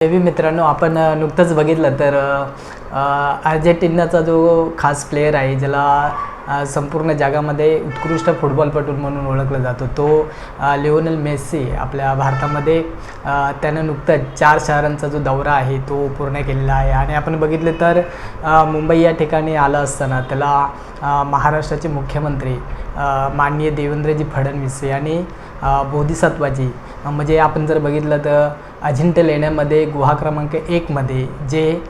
देवी मित्रांनो, आपण नुकतंच बघितलं तर अर्जेंटिनाचा जो खास प्लेयर आहे, ज्याला संपूर्ण जगामध्ये उत्कृष्ट फुटबॉलपटू म्हणून ओळखलं जातो, तो लिओनेल मेस्सी आपल्या भारतामध्ये त्यानं नुकतंच 4 शहरांचा जो दौरा आहे तो पूर्ण केलेला आहे. आणि आपण बघितले तर मुंबई या ठिकाणी आलं असताना त्याला महाराष्ट्राचे मुख्यमंत्री माननीय देवेंद्रजी फडणवीस यांनी बोधिसत्वाची म्हणजे आपण जर बघितलं तर अजिंठा लेण्यामध्ये गुहा क्रमांक 1 मध्ये जे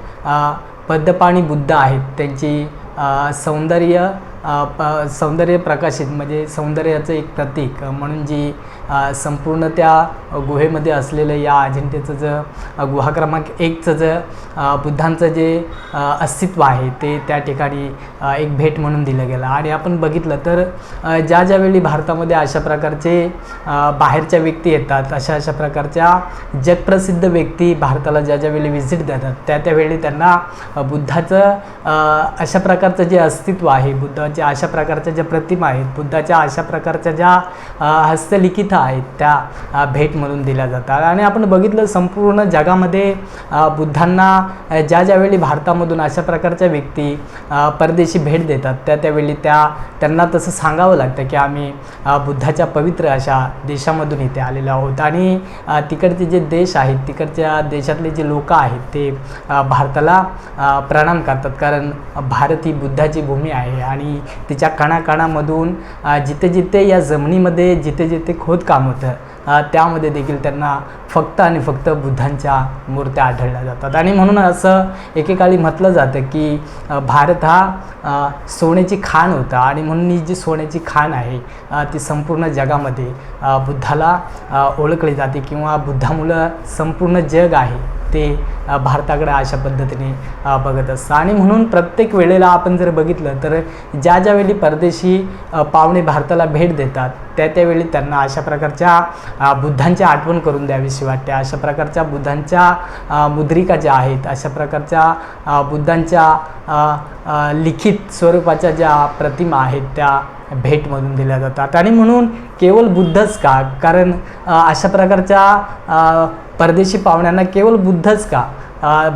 पद्मपाणी बुद्ध आहेत त्यांची सौंदर्य प्रकाशित म्हणजे सौंदर्याचं एक प्रतीक म्हणून जी संपूर्ण त्या गुहेमध्ये असलेलं या अजिंठ्याचं जे गुहा क्रमांक 1चं जे बुद्धांचं जे अस्तित्व आहे ते त्या ठिकाणी एक भेट म्हणून दिलं गेलं. आणि आपण बघितलं तर ज्यावेळी भारतामध्ये अशा प्रकारचे बाहेरच्या व्यक्ती येतात, अशा प्रकारच्या जगप्रसिद्ध व्यक्ती भारताला ज्यावेळी व्हिजिट देतात त्यावेळी त्यांना बुद्धाचं अशा प्रकारचं जे अस्तित्व आहे, बुद्धाच्या अशा प्रकारच्या ज्या प्रतिमा आहेत, बुद्धाच्या अशा प्रकारच्या ज्या हस्तलिखित आहेत त्या भेट म्हणून दिल्या जातात. आणि आपण बघितलं संपूर्ण जगामध्ये बुद्धांना ज्यावेळी भारतामधून अशा प्रकारच्या व्यक्ती परदेशी भेट देतात त्यावेळी त्यांना तसं सांगावं लागतं की आम्ही बुद्धाच्या पवित्र अशा देशामधून इथे आलेलो आहोत. आणि तिकडचे जे देश आहेत, तिकडच्या देशातले जे लोक आहेत ते भारताला प्रणाम करतात, कारण भारत ही बुद्धाची भूमी आहे. आणि तिच्या कणाकणामधून जिथे या जमिनीमध्ये जिथे खोदकाम होतं त्यामध्ये देखील त्यांना फक्त आणि फक्त बुद्धांच्या मूर्त्या आढळल्या जातात. आणि म्हणून असं एकेकाळी म्हटलं जातं की भारत हा सोन्याची खाण होता, आणि म्हणून ही जी सोन्याची खाण आहे ती संपूर्ण जगामध्ये बुद्धाला ओळखली जाते, किंवा बुद्धामुळं संपूर्ण जग आहे ते भारताकडे अशा पद्धतीने बघत असतं. आणि म्हणून प्रत्येक वेळेला आपण जर बघितलं तर ज्यावेळी परदेशी पाहुणे भारताला भेट देतात त्यावेळी त्यांना अशा प्रकारच्या बुद्धांची आठवण करून द्यावीशी वाटते. अशा प्रकारच्या बुद्धांच्या मुद्रिका ज्या आहेत, अशा प्रकारच्या बुद्धांच्या लिखित स्वरूपाच्या ज्या प्रतिमा आहेत त्या भेटमधून दिल्या जातात. आणि म्हणून केवळ बुद्धच का, कारण अशा प्रकारच्या परदेशी पाहुण्यांना केवळ बुद्धच का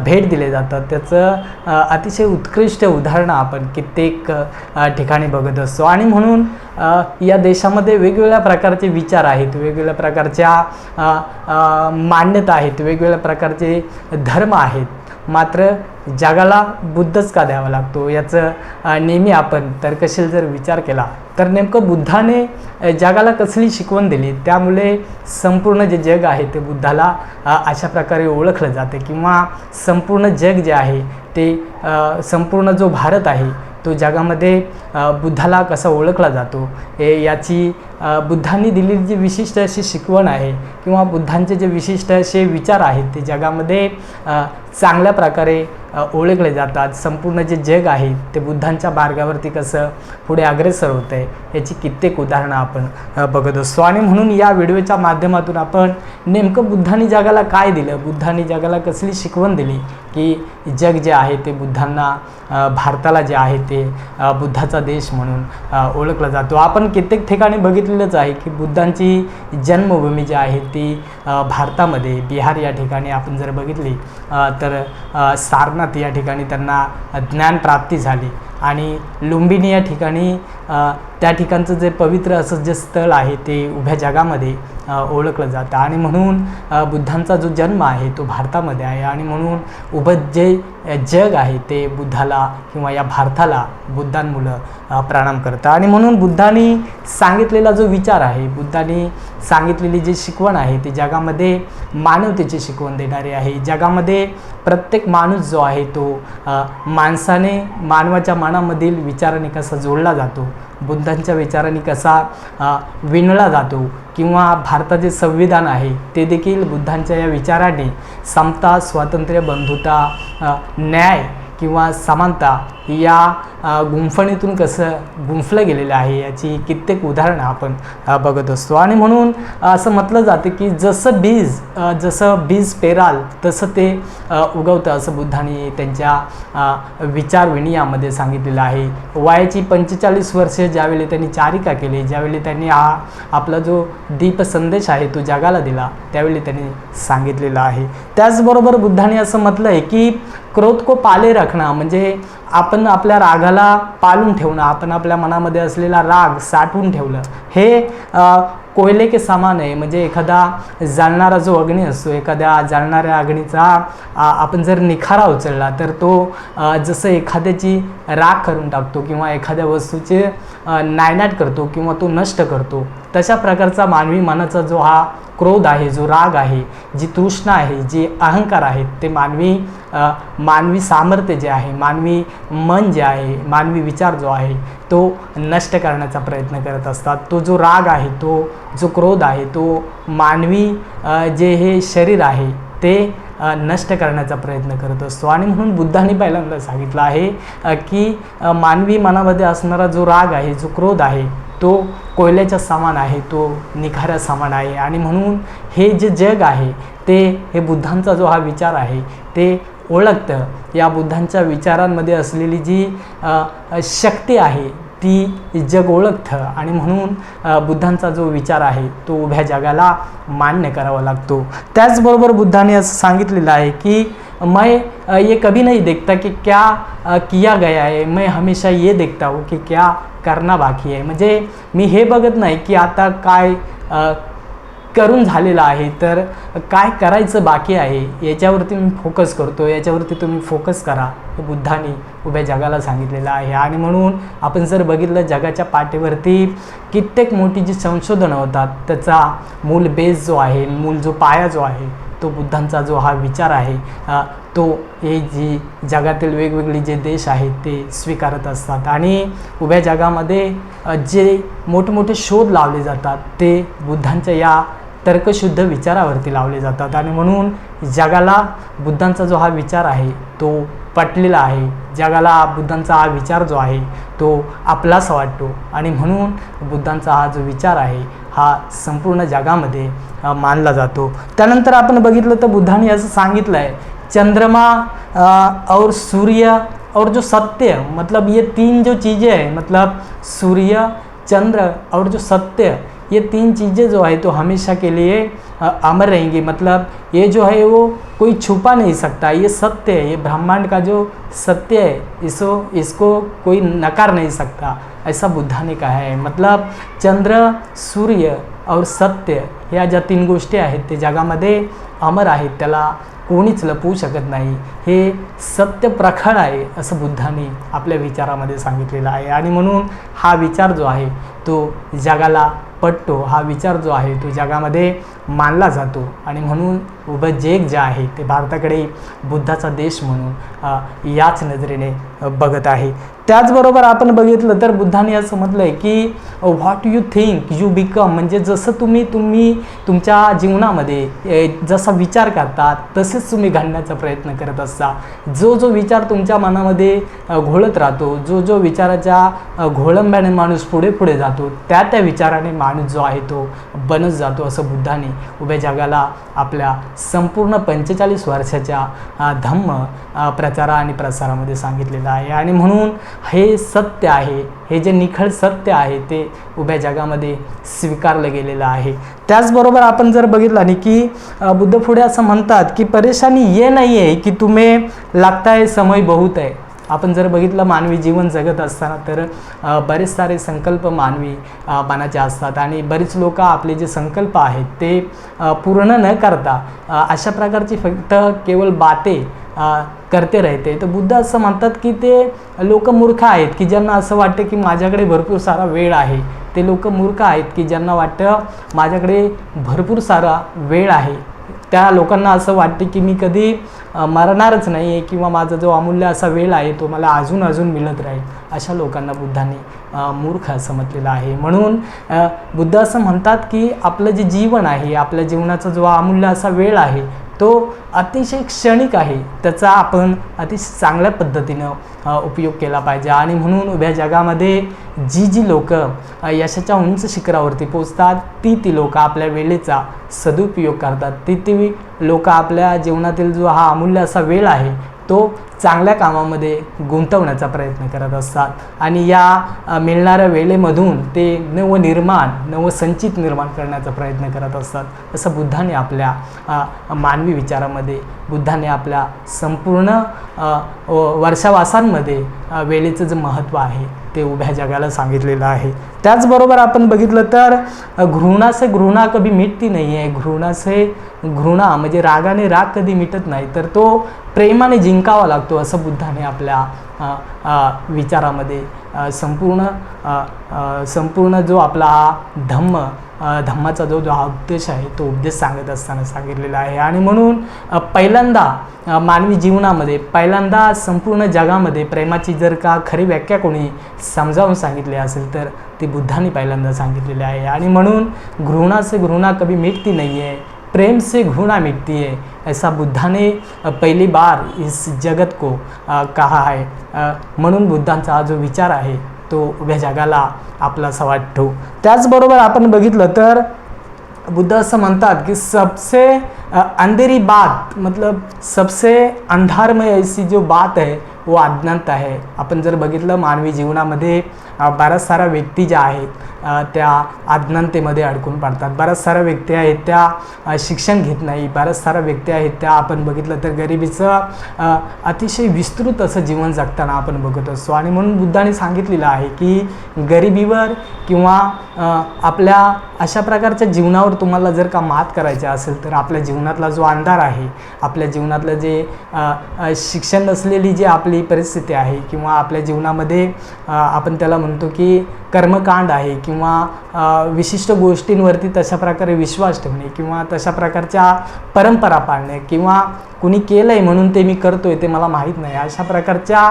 भेट दिले जातात, त्याचं अतिशय उत्कृष्ट उदाहरणं आपण कित्येक ठिकाणी बघत असतो. आणि म्हणून या देशामध्ये वेगवेगळ्या प्रकारचे विचार आहेत, वेगवेगळ्या प्रकारच्या मान्यता आहेत, वेगवेगळ्या प्रकारचे धर्म आहेत, मात्र जगाला बुद्धच का द्यावा लागतो याचं नेहमी आपण तर्कशील जर विचार केला तर नेमकं बुद्धाने जगाला कसली शिकवण दिली, त्यामुळे संपूर्ण जे जग आहे ते बुद्धाला अशा प्रकारे ओळखलं जाते, किंवा संपूर्ण जग जे आहे ते संपूर्ण जो भारत आहे तो जगामध्ये बुद्धाला कसा ओळखला जातो याची बुद्धांनी दिलेली जी विशिष्ट अशी शिकवण आहे, किंवा बुद्धांचे जे विशिष्ट असे विचार आहेत ते जगामध्ये चांगल्या प्रकारे ओळखले जातात. संपूर्ण जे जग आहे ते बुद्धांच्या मार्गावरती कसं पुढे अग्रेसर होतं आहे याची कित्येक उदाहरणं आपण बघत असतो. आणि म्हणून या व्हिडिओच्या माध्यमातून आपण नेमकं बुद्धांनी जगाला काय दिलं, बुद्धांनी जगाला कसली शिकवण दिली की जग जे आहे ते बुद्धांना भारताला जे आहे ते बुद्धाचा देश म्हणून ओळखला जातो. आपण कित्येक ठिकाणी बघितलेलंच आहे की बुद्धांची जन्मभूमी जी आहे ती भारतामध्ये बिहार या ठिकाणी आपण जर बघितली तर सारनाथ या ठिकाणी त्यांना ज्ञानप्राप्ती झाली. आणि लुंबिनी या ठिकाणी त्या ठिकाणचं जे पवित्र असं जे स्थळ आहे ते उभ्या जगामध्ये ओळखलं जातं. आणि म्हणून बुद्धांचा जो जन्म आहे तो भारतामध्ये आहे, आणि म्हणून उभं जे जग आहे ते बुद्धाला किंवा या भारताला बुद्धांमुळं प्रणाम करतं. आणि म्हणून बुद्धांनी सांगितलेला जो विचार आहे, बुद्धांनी सांगितलेली जी शिकवण आहे ती जगामध्ये मानवतेची शिकवण देणारी आहे. जगामध्ये प्रत्येक माणूस जो आहे तो मानवाच्या मनामधील विचाराने कसा जोडला जातो, बुद्धांच्या विचारांनी कसा विणला जातो, किंवा भारताचे संविधान आहे ते देखील बुद्धांच्या या विचाराने समता, स्वातंत्र्य, बंधुता, न्याय किंवा समानता या गुंफणीतून कसं गुंफलं गेलेलं आहे याची कित्येक उदाहरणं आपण बघत असतो. आणि म्हणून असं म्हटलं जातं की जसं बीज पेराल तसं ते उगवतं, असं बुद्धांनी त्यांच्या विचार विनियामध्ये सांगितलेलं आहे. वयाची 45 वर्षे ज्यावेळी त्यांनी चारिका केली, ज्यावेळी त्यांनी हा आपला जो दीप संदेश आहे तो जगाला दिला, त्यावेळी त्यांनी सांगितलेलं आहे. त्याचबरोबर बुद्धांनी असं म्हटलं आहे की क्रोध को पाले रखणं म्हणजे आपण आपल्या रागाला पाळून ठेवणं, आपण आपल्या मनामध्ये असलेला राग साठवून ठेवलं, हे कोयले के समान आहे. म्हणजे एखादा जाळणारा जो अग्नी असतो, एखाद्या जाळणाऱ्या अग्नीचा आपण जर निखारा उचलला तर तो जसं एखाद्याची राख करून टाकतो किंवा एखाद्या वस्तूचे नायनाट करतो किंवा तो नष्ट करतो, तशा प्रकारचा मानवी मनाचा जो हा क्रोध आहे, जो राग आहे, जी तृष्णा आहे, जी अहंकार आहे, ते मानवी सामर्थ्य जे आहे, मानवी मन जे आहे, मानवी विचार जो आहे तो नष्ट करण्याचा प्रयत्न करत असतात. तो जो राग आहे, तो जो क्रोध आहे, तो मानवी जे हे शरीर आहे ते नष्ट करण्याचा प्रयत्न करत असतो. आणि म्हणून बुद्धांनी पहिल्यांदा सांगितलं आहे की मानवी मनामध्ये असणारा जो राग आहे, जो क्रोध आहे, तो कोयल्याच्या समान आहे, तो निखाऱ्या समान आहे. आणि म्हणून हे जे जग आहे ते हे बुद्धांचा जो हा विचार आहे ते ओळखतं. या बुद्धांच्या विचारांमध्ये असलेली जी शक्ती आहे ती जग ओळखतं. आणि म्हणून बुद्धांचा जो विचार आहे तो उभ्या जगाला मान्य करावा लागतो. त्याचबरोबर बुद्धांनी असं सांगितलेलं आहे की मैं ये कभी नहीं देखता कि क्या किया गया है, मैं हमेशा ये देखता हूँ कि क्या करना बाकी आहे. म्हणजे मी हे बघत नाही की आता काय करून झालेलं आहे, तर काय करायचं बाकी आहे याच्यावरती मी फोकस करतो, याच्यावरती तुम्ही फोकस करा, हे बुद्धांनी उभ्या जगाला सांगितलेलं आहे. आणि म्हणून आपण जर बघितलं जगाच्या पाठीवरती कित्येक मोठी जी संशोधनं होतात, त्याचा मूल बेस जो आहे, मूल जो पाया जो आहे तो बुद्धांचा जो हा विचार आहे तो हे जी जगातील वेगवेगळे जे देश आहेत ते स्वीकारत असतात. आणि उभ्या जगामध्ये जे मोठमोठे शोध लावले जातात ते बुद्धांच्या या तर्कशुद्ध विचारावरती लावले जातात. आणि म्हणून जगाला बुद्धांचा जो हा विचार आहे तो पटलेला आहे, जगाला बुद्धांचा हा विचार जो आहे तो आपलासा वाटतो. आणि म्हणून बुद्धांचा हा जो विचार आहे हा संपूर्ण जगामध्ये मानला जातो. त्यानंतर आपण बघितलं तर बुद्धांनी असं सांगितलं आहे, चंद्रमा और सूर्य और जो सत्य, मतलब ये तीन जो चीज़ें हैं, मतलब सूर्य, चंद्र और जो सत्य, ये तीन चीज़ें जो है तो हमेशा के लिए अमर रहेंगी. मतलब ये जो है वो कोई छुपा नहीं सकता, ये सत्य है, ये ब्रह्मांड का जो सत्य है इसको कोई नकार नहीं सकता, ऐसा बुद्धा ने कहा है. मतलब चंद्र, सूर्य और सत्य ह्या ज्या तीन गोष्टी आहेत ते जगामध्ये अमर आहेत, त्याला कोणीच लपवू शकत नाही, हे सत्य प्रखर आहे असं बुद्धांनी आपल्या विचारामध्ये सांगितलेलं आहे. आणि म्हणून हा विचार जो आहे तो जगाला पटतो, हा विचार जो आहे तो जगामध्ये मानला जातो. आणि म्हणून उभं जग जे आहे ते भारताकडे बुद्धाचा देश म्हणून याच नजरेने बघत आहे. त्याचबरोबर आपण बघितलं तर बुद्धांनी असं म्हटलं आहे की what you think you become, म्हणजे जसं तुम्ही तुमच्या जीवनामध्ये जसा विचार करता तसेच तुम्ही घडण्याचा प्रयत्न करत असता. जो विचार तुमच्या मनामध्ये घोळत राहतो, जो विचाराच्या घोळंब्याने माणूस पुढे जातो, त्या विचाराने माणूस जो आहे तो बनत जातो, असं बुद्धांनी उभ्या जगाला आपल्या संपूर्ण 45 वर्षाच्या धम्म प्रचारा आणि प्रसारामध्ये सांगितलेलं आहे. आणि म्हणून हे सत्य आहे, हे जे निखळ सत्य आहे ते उभ्या जगामध्ये स्वीकारलं गेलेलं आहे. त्याचबरोबर आपण जर बघितलं आणि की बुद्ध पुढे असं म्हणतात की परेशानी ये नाही आहे की तुम्हें लगता है समय बहुत है. आपण जर बघितलं मानवी जीवन जगत असताना तर बरेच सारे संकल्प मानवी मनाचे असतात आणि बरीच लोक आपले जे संकल्प आहेत ते पूर्ण न करता अशा प्रकारची फक्त केवळ बाते करते राहते. तर बुद्ध असं म्हणतात की ते लोक मूर्ख आहेत की ज्यांना असं वाटतं की माझ्याकडे भरपूर सारा वेळ आहे. ते लोक मूर्ख आहेत की ज्यांना वाटतं माझ्याकडे भरपूर सारा वेळ आहे. त्या लोकांना असं वाटते की मी कधी मरणारच नाही आहे किंवा माझा जो अमूल्य असा वेळ आहे तो मला अजून मिळत राहील. अशा लोकांना बुद्धांनी मूर्ख असं म्हटलेलं आहे. म्हणून बुद्ध असं म्हणतात की आपलं जे जीवन आहे, आपल्या जीवनाचा जो अमूल्य असा वेळ आहे तो अतिशय क्षणिक आहे, त्याचा आपण अतिशय चांगल्या पद्धतीनं उपयोग केला पाहिजे. आणि म्हणून उभ्या जगामध्ये जी लोक यशाच्या उंच शिखरावरती पोचतात, ती लोक आपल्या वेळेचा सदुपयोग करतात, ती लोक आपल्या जीवनातील जो हा अमूल्य असा वेळ आहे तो चांगल्या कामामध्ये गुंतवण्याचा प्रयत्न करत असतात. आणि या मिळणाऱ्या वेळेमधून ते नवसंचित निर्माण करण्याचा प्रयत्न करत असतात. असं बुद्धाने आपल्या मानवी विचारामध्ये, बुद्धाने आपल्या संपूर्ण वर्षावासांमध्ये वेळेचं जे महत्त्व आहे ते उभ्या जगाला सांगितलेलं आहे. त्याचबरोबर आपण बघितलं तर घृणा से घृणा कभी मिटती नाही आहे. घृणा म्हणजे रागाने राग कधी मिटत नाही, तर तो प्रेमाने जिंकावा लागतो, असं बुद्धाने आपल्या विचारामध्ये संपूर्ण जो आपला धम्माचा जो हा उपदेश आहे तो उपदेश सांगत असताना सांगितलेला आहे. आणि म्हणून पहिल्यांदा मानवी जीवनामध्ये, पहिल्यांदा संपूर्ण जगामध्ये प्रेमाची जर का खरी व्याख्या कोणी समजावून सांगितली असेल तर ती बुद्धाने पहिल्यांदा सांगितलेली आहे. आणि म्हणून घृणा से घृणा कभी मिटती नहीं है, प्रेम से घृणा मिटती है, ऐसा बुद्धा ने पहली बार इस जगत को कहा है. म्हणून बुद्धांचा हा जो विचार आहे तो उभ्या जगाला आपलासा वाटतो. त्याचबरोबर आपण बघितलं तर बुद्ध असं म्हणतात की सबसे अंधेरी बात, मतलब सबसे अंधारमय ऐसी जो बात है वो अज्ञानता है. आपण जर बघितलं मानवी जीवनामध्ये बऱ्याच साऱ्या व्यक्ती ज्या आहेत त्या अज्ञानतेमध्ये अडकून पडतात. बऱ्याच साऱ्या व्यक्ती आहेत त्या शिक्षण घेत नाही. बऱ्याच साऱ्या व्यक्ती आहेत त्या आपण बघितलं तर गरिबीचं अतिशय विस्तृत असं जीवन जगताना आपण बघत असतो. आणि म्हणून बुद्धाने सांगितलेलं आहे की गरिबीवर किंवा आपल्या अशा प्रकारच्या जीवनावर तुम्हाला जर का मात करायची असेल तर आपल्या जीवनातला जो अंधार आहे, आपल्या जीवनातलं जे शिक्षण नसलेली जी आपली परिस्थिती आहे किंवा आपल्या जीवनामध्ये आपण त्याला म्हणतो की कर्मकांड आहे किंवा विशिष्ट गोष्टींवरती तशा प्रकारे विश्वास ठेवणे किंवा तशा प्रकारच्या परंपरा पाळणे किंवा कुणी केलं आहे म्हणून ते मी करतोय ते मला माहीत नाही, अशा प्रकारच्या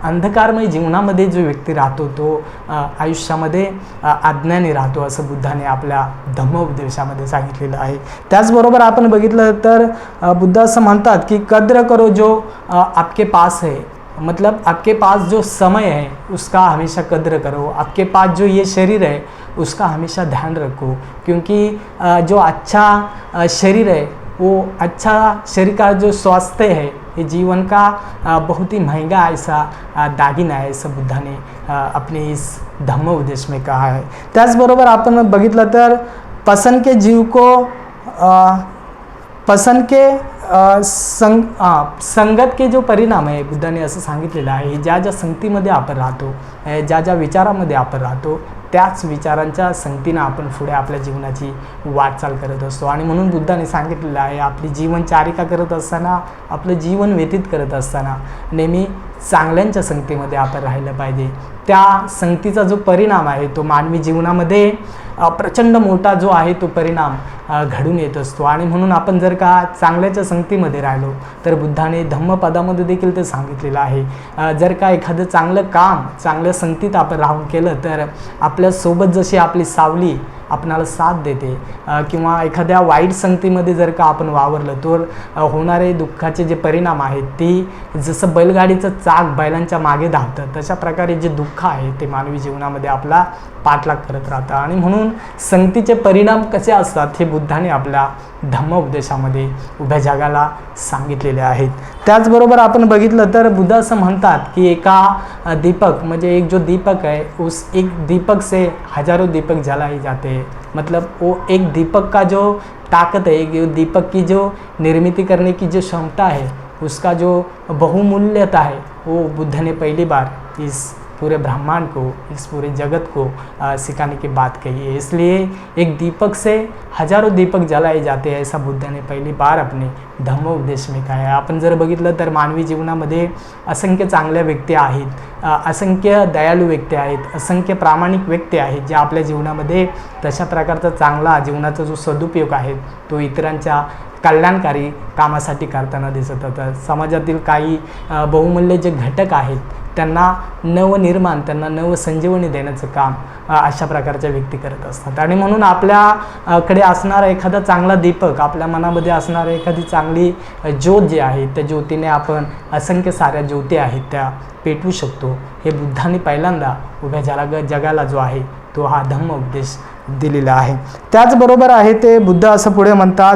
अंधकारमय जीवनामध्ये जो व्यक्ती राहतो तो आयुष्यामध्ये अज्ञानी राहतो, असं बुद्धाने आपल्या धम्मोपदेशामध्ये सांगितलेलं आहे. त्याचबरोबर आपण बघितलं तर बुद्ध असं म्हणतात की कद्र करो जो आपके पास है, मतलब आपके पास जो समय है उसका हमेशा कद्र करो, आपके पास जो ये शरीर है उसका हमेशा ध्यान रखो, क्योंकि जो अच्छा शरीर है वो अच्छा शरीर का जो स्वास्थ्य है ये जीवन का बहुत ही महंगा ऐसा दागिना है, ऐसा बुद्धाने अपने इस धम्म उपदेश में कहा है. त्याचबरोबर आपण बघितलं तर पसंद के जीव को पसंद के संगत के जो परिणाम आहे बुद्धाने असं सांगितलेलं आहे, ज्या ज्या संगतीमध्ये आपण राहतो, ज्या ज्या विचारामध्ये आपण राहतो त्याच विचारांच्या संगतीनं आपण पुढे आपल्या जीवनाची वाटचाल करत असतो. आणि म्हणून बुद्धाने सांगितलेलं आहे आपली जीवनचारिका करत असताना, आपलं जीवन व्यतीत करत असताना नेहमी चांगल्यांच्या संगतीमध्ये आपण राहिलं पाहिजे. त्या संगतीचा जो परिणाम आहे तो मानवी जीवनामध्ये प्रचंड मोठा जो आहे तो परिणाम घडून येत असतो. आणि म्हणून आपण जर का चांगल्याच्या संगतीमध्ये राहिलो तर बुद्धाने धम्मपदामध्ये देखील ते सांगितलेलं आहे, जर का एखादं चांगलं काम चांगल्या संगतीत आपण राहून केलं तर आपल्यासोबत जशी आपली सावली आपणाला साथ देते किंवा एखाद्या वाईट संगतीमध्ये जर का आपण वावरलं तर होणारे दुःखाचे जे परिणाम आहेत ती जसं बैलगाडीचं चाक बैलांच्या मागे धावतं तशा प्रकारे जे दुःख आहे ते मानवी जीवनामध्ये आपला पाठलाग करत राहतं. आणि म्हणून संगतीचे परिणाम कसे असतात हे बुद्धाने आपल्या धम्म उपदेशामध्ये उभ्या जगाला सांगितलेले आहेत. त्याचबरोबर आपण बघितलं तर बुद्ध असं म्हणतात की एका दीपक म्हणजे एक जो दीपक है उस एक दीपक से हजारों दीपक जलाए जाते हैं, मतलब वो एक दीपक का जो ताकत है, एक दीपक की जो निर्मित करने की जो क्षमता है उसका जो बहुमूल्यता है वो बुद्ध ने पहली बार इस पूरे ब्रह्मांड को, इस पूरे जगत को सिखाने की बात कही है. इसलिए एक दीपक से हजारों दीपक जलाए जाते हैं ऐसा बुद्ध ने पहली बार अपने धम्मोपदेश में कहा है. आपण जर बघितलं तर मानवी जीवनामध्ये असंख्य चांगल्या व्यक्ती आहेत, असंख्य दयाळू व्यक्ती आहेत, असंख्य प्रामाणिक व्यक्ती आहेत ज्या आपल्या जीवनामध्ये तशा प्रकारचा चांगला जीवनाचा जो सदुपयोग आहे तो इतरांच्या कल्याणकारी कामासाठी करताना दिसत होतं. समाजातील काही बहुमूल्य जे घटक आहेत त्यांना नवनिर्माण, त्यांना नवसंजीवनी देण्याचं काम अशा प्रकारच्या व्यक्ती करत असतात. आणि म्हणून आपल्याकडे असणारा एखादा चांगला दीपक, आपल्या मनामध्ये असणारा एखादी चांगली ज्योत जी आहे, त्या ज्योतीने आपण असंख्य साऱ्या ज्योती आहेत त्या पेटवू शकतो. हे बुद्धांनी पहिल्यांदा उभ्या जगाला जो आहे तो हा धम्म उपदेश दिलेला आहे. त्याचबरोबर आहे ते बुद्ध असं पुढे म्हणतात,